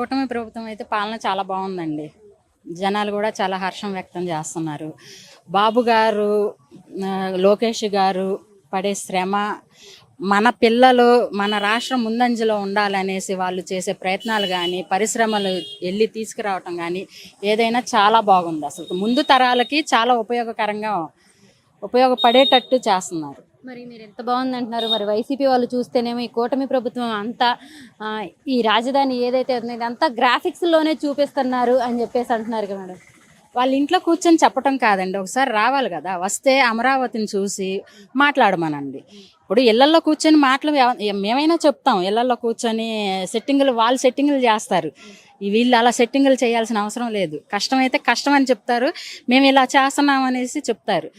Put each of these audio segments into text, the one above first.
కూటమి ప్రభుత్వం అయితే పాలన చాలా బాగుందండి. జనాలు కూడా చాలా హర్షం వ్యక్తం చేస్తున్నారు. బాబు గారు, లోకేష్ గారు పడే శ్రమ, మన పిల్లలు మన రాష్ట్రం ముందంజలో ఉండాలనేసి వాళ్ళు చేసే ప్రయత్నాలు కానీ, పరిశ్రమలు వెళ్ళి తీసుకురావటం కానీ ఏదైనా చాలా బాగుంది. అసలు ముందు తరాలకి చాలా ఉపయోగపడేటట్టు చేస్తున్నారు. మరి మీరు ఎంత బాగుందంటున్నారు. మరి వైసీపీ వాళ్ళు చూస్తేనేమో ఈ కూటమి ప్రభుత్వం అంతా ఈ రాజధాని ఏదైతే ఉందో ఇదంతా గ్రాఫిక్స్లోనే చూపిస్తున్నారు అని చెప్పేసి అంటున్నారు కదా మేడం. వాళ్ళ ఇంట్లో కూర్చొని చెప్పటం కాదండి, ఒకసారి రావాలి కదా. వస్తే అమరావతిని చూసి మాట్లాడమనండి. ఇప్పుడు ఇళ్లలో కూర్చొని మేమైనా చెప్తాం. ఇళ్లలో కూర్చొని వాళ్ళు సెట్టింగులు చేస్తారు. వీళ్ళు అలా సెట్టింగులు చేయాల్సిన అవసరం లేదు. కష్టమైతే కష్టం అని చెప్తారు, మేము ఇలా చేస్తున్నాం అనేసి చెప్తారు.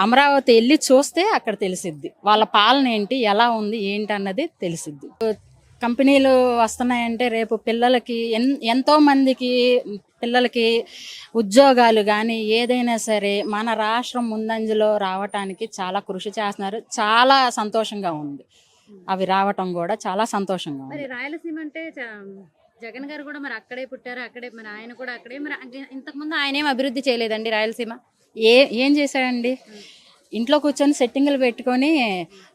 అమరావతి వెళ్ళి చూస్తే అక్కడ తెలిసిద్ది వాళ్ళ పాలన ఏంటి, ఎలా ఉంది ఏంటి అన్నది తెలిసిద్ది. కంపెనీలు వస్తున్నాయంటే రేపు పిల్లలకి ఎంతో మందికి పిల్లలకి ఉద్యోగాలు కానీ ఏదైనా సరే మన రాష్ట్రం ముందంజలో రావటానికి చాలా కృషి చేస్తున్నారు. చాలా సంతోషంగా ఉంది అవి రావటం కూడా చాలా సంతోషంగా ఉంది. మరి రాయలసీమ అంటే జగన్ గారు కూడా మరి అక్కడే పుట్టారు, అక్కడే మరి ఆయన కూడా అక్కడే. మరి ఇంతకుముందు ఆయన ఏం అభివృద్ధి చేయలేదండి రాయలసీమ? ఏం చేశాడండి? ఇంట్లో కూర్చొని సెట్టింగులు పెట్టుకొని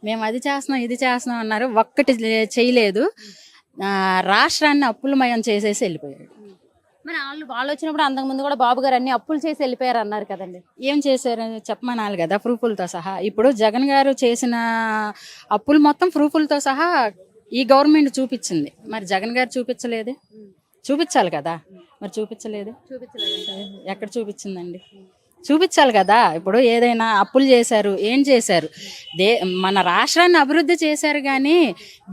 మేము అది చేస్తున్నాం ఇది చేస్తున్నాం అన్నారు. ఒక్కటి చేయలేదు. రాష్ట్రాన్ని అప్పులమయం చేసేసి వెళ్ళిపోయాడు. మరి వాళ్ళు వచ్చినప్పుడు అంతకుముందు కూడా బాబు గారు అన్ని అప్పులు చేసి వెళ్ళిపోయారు అన్నారు కదండి. ఏం చేశారు చెప్పమనాలి కదా, ప్రూఫులతో సహా. ఇప్పుడు జగన్ గారు చేసిన అప్పులు మొత్తం ప్రూఫులతో సహా ఈ గవర్నమెంట్ చూపించింది. మరి జగన్ గారు చూపించాలి కదా. మరి చూపించలేదు. ఎక్కడ చూపించిందండి? చూపించాలి కదా. ఇప్పుడు ఏదైనా అప్పులు చేశారు, ఏం చేశారు? మన రాష్ట్రాన్ని అభివృద్ధి చేశారు కానీ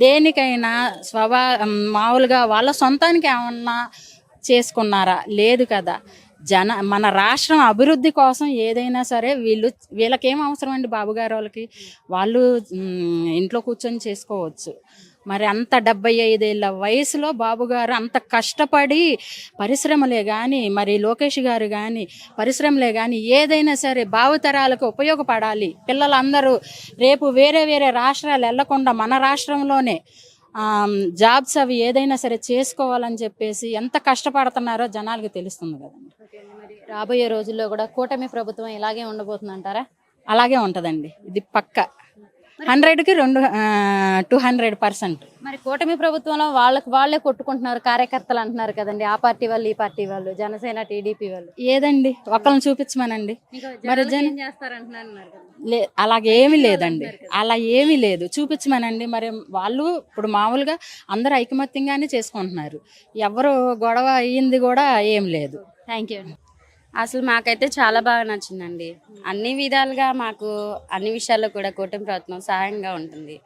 దేనికైనా మామూలుగా వాళ్ళ సొంతానికి ఏమన్నా చేసుకున్నారా? లేదు కదా. మన రాష్ట్రం అభివృద్ధి కోసం ఏదైనా సరే వీళ్ళకేం అవసరం అండి? బాబు గారు వాళ్ళు ఇంట్లో కూర్చొని చేసుకోవచ్చు. మరి అంత 75 ఏళ్ళ వయసులో బాబు గారు అంత కష్టపడి పరిశ్రమలే కానీ, మరి లోకేష్ గారు కానీ పరిశ్రమలే కానీ ఏదైనా సరే భావితరాలకు ఉపయోగపడాలి. పిల్లలందరూ రేపు వేరే వేరే రాష్ట్రాలు వెళ్లకుండా మన రాష్ట్రంలోనే జాబ్స్ అవి ఏదైనా సరే చేసుకోవాలని చెప్పేసి ఎంత కష్టపడుతున్నారో జనాలకు తెలుస్తుంది కదండి. రాబోయే రోజుల్లో కూడా కూటమి ప్రభుత్వం ఇలాగే ఉండబోతుంది అంటారా? అలాగే ఉంటుందండి. ఇది పక్క 100కి 200%. మరి కూటమి ప్రభుత్వంలో వాళ్ళే కొట్టుకుంటున్నారు కార్యకర్తలు అంటున్నారు కదండి. ఆ పార్టీ వాళ్ళు, ఈ పార్టీ వాళ్ళు, జనసేన, టీడీపీ వాళ్ళు. ఏదండి ఒకళ్ళని చూపించమనండి. మరి జనం చేస్తారంటున్నారు. అలాగేమీ లేదండి, అలా ఏమీ లేదు. చూపించమనండి. మరి వాళ్ళు ఇప్పుడు మామూలుగా అందరూ ఐకమత్యంగానే చేసుకుంటున్నారు. ఎవరు గొడవ అయ్యింది కూడా ఏం లేదు. Thank you. అసలు మాకైతే చాలా బాగా నచ్చిందండి. అన్ని విధాలుగా మాకు అన్ని విషయాల్లో కూడా కూటమి ప్రభుత్వం సహాయంగా ఉంటుంది.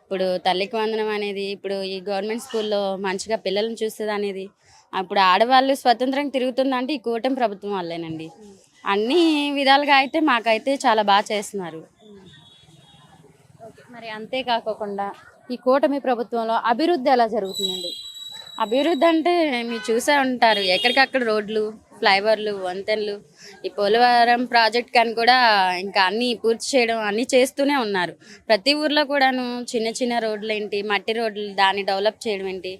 ఇప్పుడు తల్లికి వందనం అనేది, ఇప్పుడు ఈ గవర్నమెంట్ స్కూల్లో మంచిగా పిల్లలను చూస్తుంది అనేది, అప్పుడు ఆడవాళ్ళు స్వతంత్రంగా తిరుగుతుందంటే ఈ కూటమి ప్రభుత్వం వల్లేనండి. అన్ని విధాలుగా అయితే మాకైతే చాలా బాగా చేస్తున్నారు. మరి అంతేకాకుండా ఈ కూటమి ప్రభుత్వంలో అభివృద్ధి ఎలా జరుగుతుందండి? అభివృద్ధి అంటే మీరు చూసే ఉంటారు, ఎక్కడికక్కడ రోడ్లు, ఫ్లైఓవర్లు, వంతెనలు, ఈ పోలవరం ప్రాజెక్ట్ కానీ కూడా ఇంకా అన్నీ పూర్తి చేయడం అన్నీ చేస్తూనే ఉన్నారు. ప్రతి ఊర్లో కూడాను చిన్న చిన్న రోడ్లు ఏంటి, మట్టి రోడ్లు, దాన్ని డెవలప్ చేయడం ఏంటి,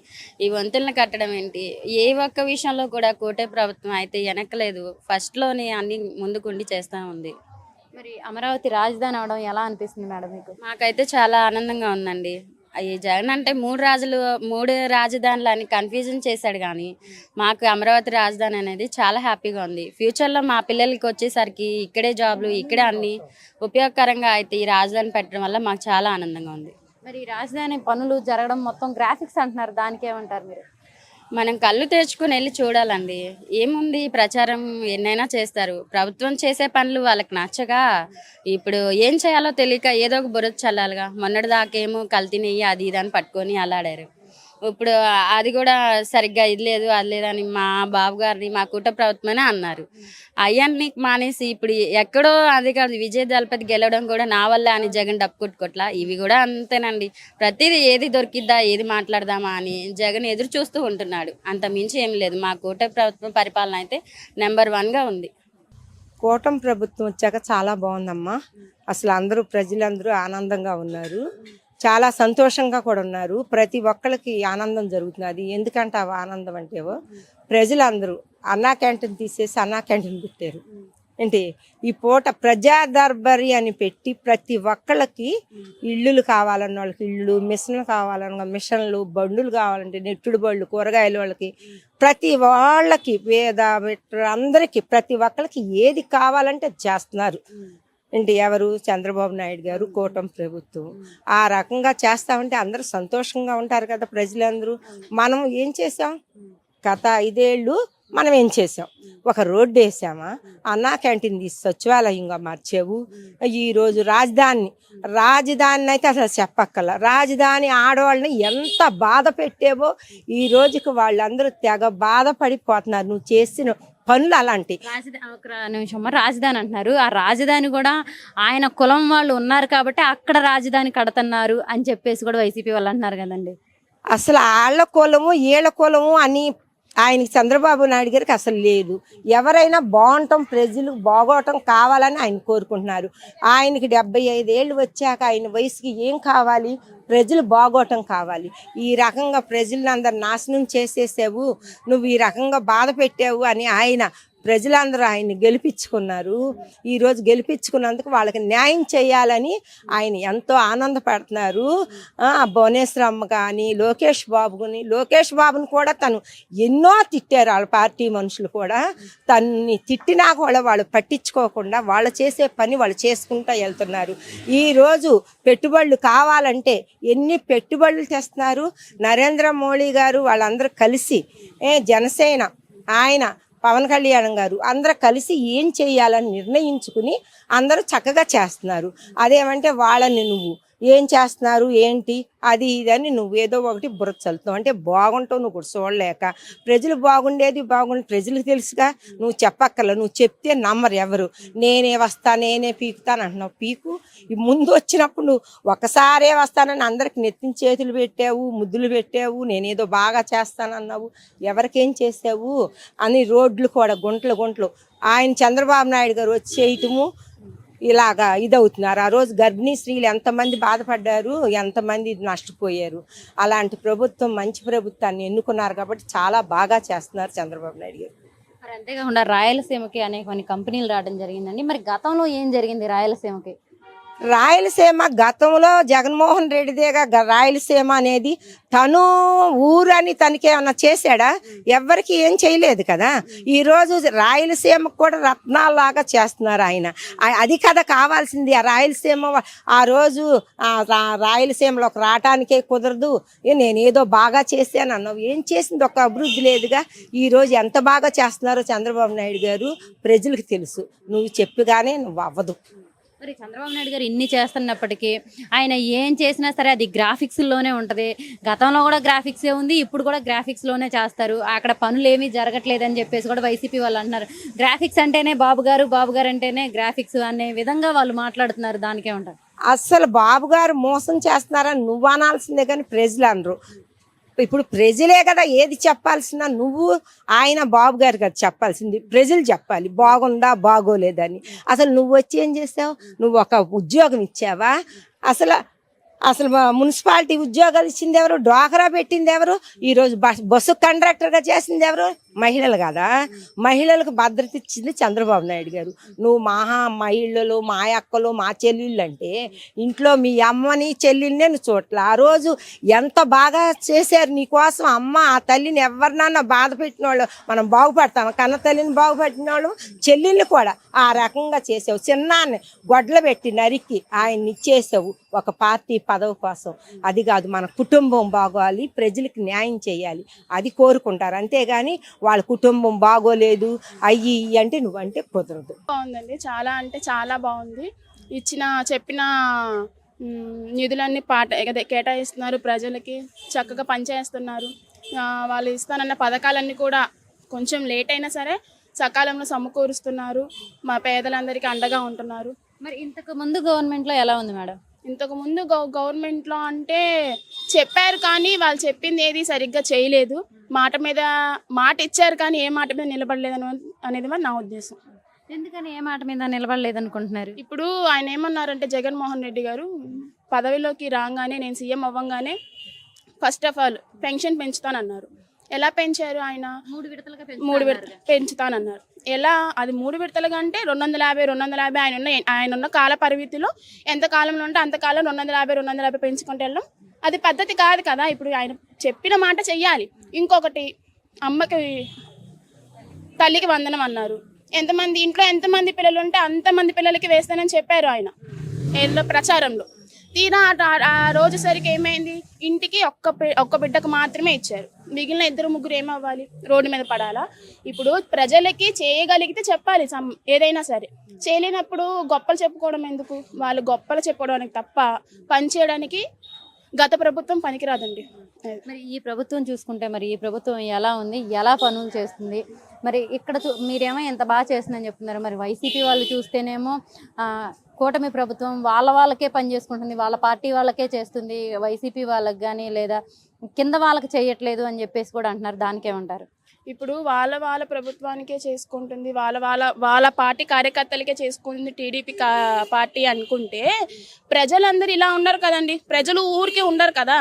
ఈ వంతెనలు కట్టడం ఏంటి, ఏ ఒక్క విషయంలో కూడా కూటమి ప్రభుత్వం అయితే వెనకలేదు. ఫస్ట్లోనే అన్ని ముందుకుండి చేస్తూ ఉంది. మరి అమరావతి రాజధాని అవడం ఎలా అనిపిస్తుంది మేడం మీకు? మాకైతే చాలా ఆనందంగా ఉందండి. ఈ జగన్ అంటే మూడు రాజధానులు అని కన్ఫ్యూజన్ చేశాడు కానీ మాకు అమరావతి రాజధాని అనేది చాలా హ్యాపీగా ఉంది. ఫ్యూచర్లో మా పిల్లలకి వచ్చేసరికి ఇక్కడే జాబ్లు, ఇక్కడే అన్ని ఉపయోగకరంగా అయితే ఈ రాజధాని పెట్టడం వల్ల మాకు చాలా ఆనందంగా ఉంది. మరి ఈ రాజధాని పనులు జరగడం మొత్తం గ్రాఫిక్స్ అంటున్నారు, దానికి ఏమంటారు మీరు? మనం కళ్ళు తెరుచుకొని వెళ్ళి చూడాలండి. ఏముంది, ప్రచారం ఎన్నైనా చేస్తారు. ప్రభుత్వం చేసే పనులు వాళ్ళకి నచ్చగా ఇప్పుడు ఏం చేయాలో తెలియక ఏదో ఒక బురద చల్లాలిగా. మొన్నటి దాకేమో కల్తీ నెయ్యి అది ఇది అని పట్టుకొని అలాడారు. ఇప్పుడు అది కూడా సరిగ్గా ఇది లేదు అది లేదని మా బాబు గారిని మా కూటమి ప్రభుత్వమనే అన్నారు. అయ్యాన్ని మానేసి ఇప్పుడు ఎక్కడో అది కాదు, విజయ దళపతి గెలవడం కూడా నా వల్ల అని జగన్ డప్పు కొట్టుకోట్లా. ఇవి కూడా అంతేనండి. ప్రతిదీ ఏది దొరికిద్దా, ఏది మాట్లాడదామా అని జగన్ ఎదురు చూస్తూ ఉంటున్నాడు. అంత మించి ఏం లేదు. మా కూటమి ప్రభుత్వం పరిపాలన అయితే నెంబర్ 1గా ఉంది. కూటమి ప్రభుత్వం వచ్చాక చాలా బాగుందమ్మా. అసలు ప్రజలందరూ ఆనందంగా ఉన్నారు. చాలా సంతోషంగా కూడా ఉన్నారు. ప్రతి ఒక్కళ్ళకి ఆనందం జరుగుతుంది. ఎందుకంటే ఆ ఆనందం అంటేవో ప్రజలందరూ అన్నా క్యాంటీన్ తీసేసి అన్నా క్యాంటీన్ పెట్టారు. ఏంటి ఈ పూట ప్రజా దర్బారీ అని పెట్టి ప్రతి ఒక్కళ్ళకి ఇళ్ళు కావాలన్న వాళ్ళకి ఇళ్ళు, మిషన్లు కావాలన్న మిషన్లు, బండులు కావాలంటే నెట్టుడు బళ్ళు, కూరగాయల వాళ్ళకి ప్రతి వాళ్ళకి పేద మిట్ర అందరికీ ప్రతి ఒక్కళ్ళకి ఏది కావాలంటే చేస్తున్నారు. ఏంటి ఎవరు చంద్రబాబు నాయుడు గారు, కూటమి ప్రభుత్వం ఆ రకంగా చేస్తామంటే అందరూ సంతోషంగా ఉంటారు కదా ప్రజలందరూ. మనం ఏం చేసాం గత 5 ఏళ్ళు? మనం ఏం చేసాం? ఒక రోడ్డు వేసామా, అన్నా క్యాంటీన్ తీసి సచివాలయంగా మార్చావు. ఈరోజు రాజధాని అయితే అసలు చెప్పక్కల. రాజధాని ఆడవాళ్ళని ఎంత బాధ పెట్టేవో ఈ రోజుకి వాళ్ళందరూ తెగ బాధపడిపోతున్నారు. నువ్వు చేసిన పనులు అలాంటి. ఒక నిమిషం, రాజధాని అంటున్నారు. ఆ రాజధాని కూడా ఆయన కులం వాళ్ళు ఉన్నారు కాబట్టి అక్కడ రాజధాని కడుతున్నారు అని చెప్పేసి కూడా వైసీపీ వాళ్ళు అంటున్నారు కదండి. అసలు వాళ్ళ కులము వీళ్ళ కులము అని ఆయనకి చంద్రబాబు నాయుడు గారికి అసలు లేదు. ఎవరైనా బాగుంటాం, ప్రజలు బాగోవటం కావాలని ఆయన కోరుకుంటున్నారు. ఆయనకి 75 ఏళ్ళు వచ్చాక ఆయన వయసుకి ఏం కావాలి? ప్రజలు బాగోవటం కావాలి. ఈ రకంగా ప్రజలను అందరు నాశనం చేసేసావు, నువ్వు ఈ రకంగా బాధ పెట్టావు అని ప్రజలందరూ ఆయన్ని గెలిపించుకున్నారు. ఈరోజు గెలిపించుకున్నందుకు వాళ్ళకి న్యాయం చేయాలని ఆయన ఎంతో ఆనందపడుతున్నారు. భువనేశ్వరమ్మ కానీ లోకేష్ బాబుని కూడా తను ఎన్నో తిట్టారు. వాళ్ళ పార్టీ మనుషులు కూడా తన్ని తిట్టినా కూడా వాళ్ళు పట్టించుకోకుండా వాళ్ళు చేసే పని వాళ్ళు చేసుకుంటూ వెళ్తున్నారు. ఈరోజు పెట్టుబడులు కావాలంటే ఎన్ని పెట్టుబడులు తెస్తున్నారు. నరేంద్ర మోడీ గారు వాళ్ళందరూ కలిసి జనసేన, ఆయన పవన్ కళ్యాణ్ గారు అందరూ కలిసి ఏం చేయాలని నిర్ణయించుకుని అందరూ చక్కగా చేస్తున్నారు. అదేమంటే వాళ్ళని నువ్వు ఏం చేస్తున్నారు ఏంటి అది ఇదని నువ్వేదో ఒకటి బుర్ర చల్లుతావు. అంటే బాగుంటావు నువ్వు కూడా చూడలేక. ప్రజలు బాగుండేది ప్రజలకు తెలుసుగా, నువ్వు చెప్పక్కర్ల. నువ్వు చెప్తే నమ్మరు ఎవరు. నేనే పీకుతాను అంటున్నావు. పీకు ముందు వచ్చినప్పుడు నువ్వు ఒకసారే వస్తానని అందరికి నెత్తిన చేతులు పెట్టావు, ముద్దులు పెట్టావు, నేనేదో బాగా చేస్తానన్నావు. ఎవరికేం చేసావు అని రోడ్లు కూడా గుంటలు ఆయన చంద్రబాబు నాయుడు గారు వచ్చి చేయటము ఇలాగా ఇదవుతున్నారు. ఆ రోజు గర్భిణీ స్త్రీలు ఎంతమంది బాధపడ్డారు, ఎంతమంది నష్టపోయారు. అలాంటి ప్రభుత్వం, మంచి ప్రభుత్వాన్ని ఎన్నుకున్నారు కాబట్టి చాలా బాగా చేస్తున్నారు చంద్రబాబు నాయుడు గారు. మరి అంతేకాకుండా రాయలసీమకి అనేక కంపెనీలు రావడం జరిగిందండి. మరి గతంలో ఏం జరిగింది రాయలసీమకి? రాయలసీమ గతంలో జగన్మోహన్ రెడ్డిదేగా రాయలసీమ అనేది. తను ఊరని తనకేమన్నా చేశాడా? ఎవ్వరికి ఏం చేయలేదు కదా. ఈరోజు రాయలసీమకు కూడా రత్నాలాగా చేస్తున్నారు ఆయన. అది కదా కావాల్సింది. ఆ రాయలసీమ ఆ రోజు రాయలసీమలోకి రావటానికే కుదరదు, నేనేదో బాగా చేశాను అన్నావు. ఏం చేసింది? ఒక అభివృద్ధి లేదుగా. ఈరోజు ఎంత బాగా చేస్తున్నారో చంద్రబాబు నాయుడు గారు ప్రజలకు తెలుసు. నువ్వు చెప్పగానే నువ్వు అవ్వదు. మరి చంద్రబాబు నాయుడు గారు ఇన్ని చేస్తున్నప్పటికీ ఆయన ఏం చేసినా సరే అది గ్రాఫిక్స్లోనే ఉంటుంది. గతంలో కూడా గ్రాఫిక్సే ఉంది, ఇప్పుడు కూడా గ్రాఫిక్స్లోనే చేస్తారు. అక్కడ పనులు ఏమీ జరగట్లేదని చెప్పేసి కూడా వైసీపీ వాళ్ళు అంటున్నారు. గ్రాఫిక్స్ అంటేనే బాబు గారు అంటేనే గ్రాఫిక్స్ అనే విధంగా వాళ్ళు మాట్లాడుతున్నారు. దానికే ఉంటారు. అస్సలు బాబు గారు మోసం చేస్తున్నారని నువ్వు అనాల్సిందే కానీ ప్రజలు అనరు. ఇప్పుడు ప్రజలే కదా ఏది చెప్పాల్సిన. నువ్వు ఆయన బాబు గారు కదా చెప్పాల్సింది. ప్రజలు చెప్పాలి బాగుందా బాగోలేదని. అసలు నువ్వు వచ్చి ఏం చేసావు? నువ్వు ఒక ఉద్యోగం ఇచ్చావా? అసలు మున్సిపాలిటీ ఉద్యోగాలు ఇచ్చింది ఎవరు? డ్వాక్రా పెట్టింది ఎవరు? ఈరోజు బస్సు కండక్టర్గా చేసింది ఎవరు? మహిళలు కదా. మహిళలకు భద్రత ఇచ్చింది చంద్రబాబు నాయుడు గారు. నువ్వు మహిళలు, మా అక్కలు, మా చెల్లెళ్ళు అంటే ఇంట్లో మీ అమ్మని చెల్లెళ్ళనే నువ్వు చూడలే. ఆ రోజు ఎంత బాగా చేశారు నీకోసం. అమ్మ ఆ తల్లిని ఎవరినన్నా బాధ పెట్టిన వాళ్ళు మనం బాగుపడతాము. కన్న తల్లిని బాగుపట్టిన వాళ్ళు చెల్లెళ్ళు కూడా ఆ రకంగా చేసావు. చిన్నాన్ని గొడ్లు పెట్టి నరికి ఆయన్ని ఇచ్చేసావు ఒక పార్టీ పదవి కోసం. అది కాదు, మన కుటుంబం బాగోవాలి, ప్రజలకు న్యాయం చేయాలి, అది కోరుకుంటారు. అంతేగాని వాళ్ళ కుటుంబం బాగోలేదు అయ్యి అంటే నువ్వంటే కుదరదు. బాగుందండి, చాలా అంటే చాలా బాగుంది. చెప్పిన నిధులన్నీ కేటాయిస్తున్నారు, ప్రజలకి చక్కగా పనిచేస్తున్నారు. వాళ్ళు ఇస్తానన్న పథకాలన్నీ కూడా కొంచెం లేట్ అయినా సరే సకాలంలో సమకూరుస్తున్నారు. మా పేదలందరికీ అండగా ఉంటున్నారు. మరి ఇంతకు ముందు గవర్నమెంట్లో ఎలా ఉంది మేడం? ఇంతకు ముందు గవర్నమెంట్లో అంటే చెప్పారు కానీ వాళ్ళు చెప్పింది ఏది సరిగ్గా చేయలేదు. మాట ఇచ్చారు కానీ ఏ మాట మీద నిలబడలేదు అనేది నా ఉద్దేశం. ఎందుకని ఏ మాట మీద నిలబడలేదనుకుంటున్నారు? ఇప్పుడు ఆయన ఏమన్నారంటే జగన్మోహన్ రెడ్డి గారు పదవిలోకి రాగానే నేను సీఎం అవ్వగానే ఫస్ట్ ఆఫ్ ఆల్ పెన్షన్ పెంచుతానన్నారు. ఎలా పెంచారు ఆయన? 3 విడతలుగా 3 విడతలు పెంచుతానన్నారు. ఎలా? అది 3 విడతలుగా అంటే 250 ఆయన ఉన్న కాల పరిమితిలో ఎంత కాలంలో ఉంటే అంత కాలం 250 పెంచుకుంటూ వెళ్ళడం అది పద్ధతి కాదు కదా. ఇప్పుడు ఆయన చెప్పిన మాట చెయ్యాలి. ఇంకొకటి, అమ్మకి తల్లికి వందనం అన్నారు. ఇంట్లో ఎంతమంది పిల్లలు ఉంటే అంతమంది పిల్లలకి వేస్తానని చెప్పారు ఆయన ఏదో ప్రచారంలో. తీరా ఆ రోజు సరికి ఏమైంది? ఇంటికి ఒక్క బిడ్డకు మాత్రమే ఇచ్చారు. మిగిలిన 2-3 ఏమవ్వాలి? రోడ్డు మీద పడాలా? ఇప్పుడు ప్రజలకి చేయగలిగితే చెప్పాలి ఏదైనా సరే. చేయలేనప్పుడు గొప్పలు చెప్పుకోవడం ఎందుకు? వాళ్ళు గొప్పలు చెప్పుకోవడానికి తప్ప పని చేయడానికి గత ప్రభుత్వం పనికిరాదండి. మరి ఈ ప్రభుత్వం చూసుకుంటే మరి ఈ ప్రభుత్వం ఎలా ఉంది, ఎలా పనులు చేస్తుంది? మరి ఇక్కడ మీరేమో ఎంత బాగా చేస్తుందని చెప్తున్నారు. మరి వైసీపీ వాళ్ళు చూస్తేనేమో కూటమి ప్రభుత్వం వాళ్ళకే పని చేసుకుంటుంది, వాళ్ళ పార్టీ వాళ్ళకే చేస్తుంది, వైసీపీ వాళ్ళకి కానీ లేదా కింద వాళ్ళకి చేయట్లేదు అని చెప్పేసి కూడా అంటున్నారు. దానికేమంటారు? ఇప్పుడు వాళ్ళ ప్రభుత్వానికే చేసుకుంటుంది, వాళ్ళ పార్టీ కార్యకర్తలకే చేసుకుంటుంది టీడీపీ పార్టీ అనుకుంటే ప్రజలందరూ ఇలా ఉండరు కదండి. ప్రజలు ఊరికే ఉండరు కదా.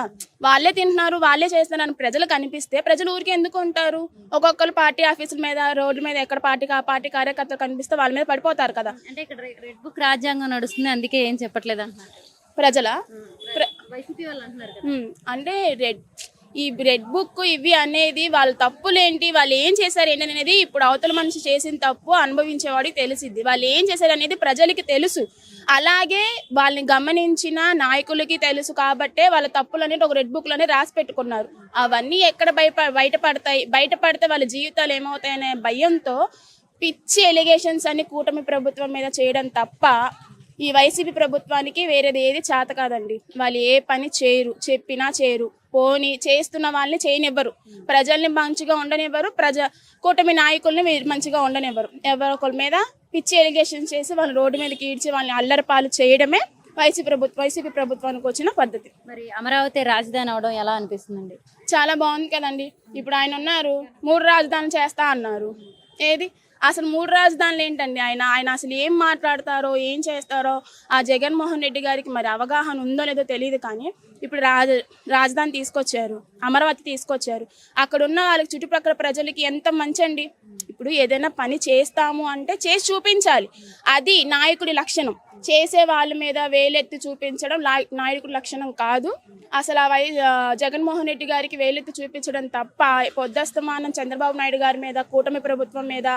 వాళ్ళే తింటున్నారు, వాళ్ళే చేస్తున్నారు ప్రజలకు అనిపిస్తే ప్రజలు ఊరికే ఎందుకు ఉంటారు? ఒక్కొక్కరు పార్టీ ఆఫీసుల మీద, రోడ్ల మీద ఎక్కడ పార్టీ కార్యకర్తలు కనిపిస్తే వాళ్ళ మీద పడిపోతారు కదా. అంటే ఇక్కడ రెడ్ బుక్ రాజ్యాంగం నడుస్తుంది, అందుకే ఏం చెప్పట్లేదు అంటున్నారు ప్రజల వైసీపీ వాళ్ళు అంటున్నారు. అంటే ఈ రెడ్ బుక్ ఇవి అనేది వాళ్ళ తప్పులేంటి, వాళ్ళు ఏం చేశారు ఏంటి అనేది ఇప్పుడు అవతల మనిషి చేసిన తప్పు అనుభవించేవాడికి తెలిసిద్ది. వాళ్ళు ఏం చేశారు అనేది ప్రజలకి తెలుసు. అలాగే వాళ్ళని గమనించిన నాయకులకి తెలుసు కాబట్టే వాళ్ళ తప్పులు అనేది ఒక రెడ్ బుక్ లోనే రాసి పెట్టుకున్నారు. అవన్నీ ఎక్కడ బయటపడితే వాళ్ళ జీవితాలు ఏమవుతాయనే భయంతో పిచ్చి ఎలిగేషన్స్ అన్ని కూటమి ప్రభుత్వం మీద చేయడం తప్ప ఈ వైసీపీ ప్రభుత్వానికి వేరేది ఏది చేత కాదండి. వాళ్ళు ఏ పని చేయరు, చెప్పినా చేయరు. పోని చేస్తున్న వాళ్ళని చేయనివ్వరు, ప్రజల్ని మంచిగా ఉండనివ్వరు, కూటమి నాయకుల్ని మంచిగా ఉండనివ్వరు. ఎవరొకరి మీద పిచ్చి ఎలిగేషన్ చేసి వాళ్ళని రోడ్డు మీదకి ఈడ్చి వాళ్ళని అల్లరిపాలు చేయడమే వైసీపీ ప్రభుత్వానికి వచ్చిన పద్ధతి. మరి అమరావతి రాజధాని అవడం ఎలా అనిపిస్తుందండి? చాలా బాగుంది కదండి. ఇప్పుడు ఆయన ఉన్నారు 3 రాజధానులు చేస్తా అన్నారు. ఏది అసలు 3 రాజధానులు ఏంటండి? ఆయన అసలు ఏం మాట్లాడతారో ఏం చేస్తారో ఆ జగన్మోహన్ రెడ్డి గారికి మరి అవగాహన ఉందో లేదో తెలియదు. కానీ ఇప్పుడు రాజధాని తీసుకొచ్చారు, అమరావతి తీసుకొచ్చారు. అక్కడ ఉన్న వాళ్ళకి చుట్టుపక్కల ప్రజలకి ఎంత మంచి అండి. ఇప్పుడు ఏదైనా పని చేస్తాము అంటే చేసి చూపించాలి, అది నాయకుడి లక్షణం. చేసే వాళ్ళ మీద వేలెత్తి చూపించడం నాయకుడి లక్షణం కాదు. అసలు జగన్మోహన్ రెడ్డి గారికి వేలెత్తి చూపించడం తప్ప పొద్దస్తమానం చంద్రబాబు నాయుడు గారి మీద, కూటమి ప్రభుత్వం మీద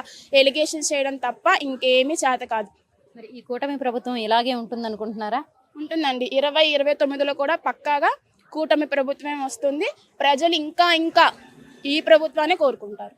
ఎలిగేషన్స్ చేయడం తప్ప ఇంకేమీ చేత కాదు. మరి ఈ కూటమి ప్రభుత్వం ఇలాగే ఉంటుంది అనుకుంటున్నారా? ఉంటుందండి. 2029లో కూడా పక్కాగా కూటమి ప్రభుత్వమే వస్తుంది. ప్రజలు ఇంకా ఈ ప్రభుత్వాన్ని కోరుకుంటారు.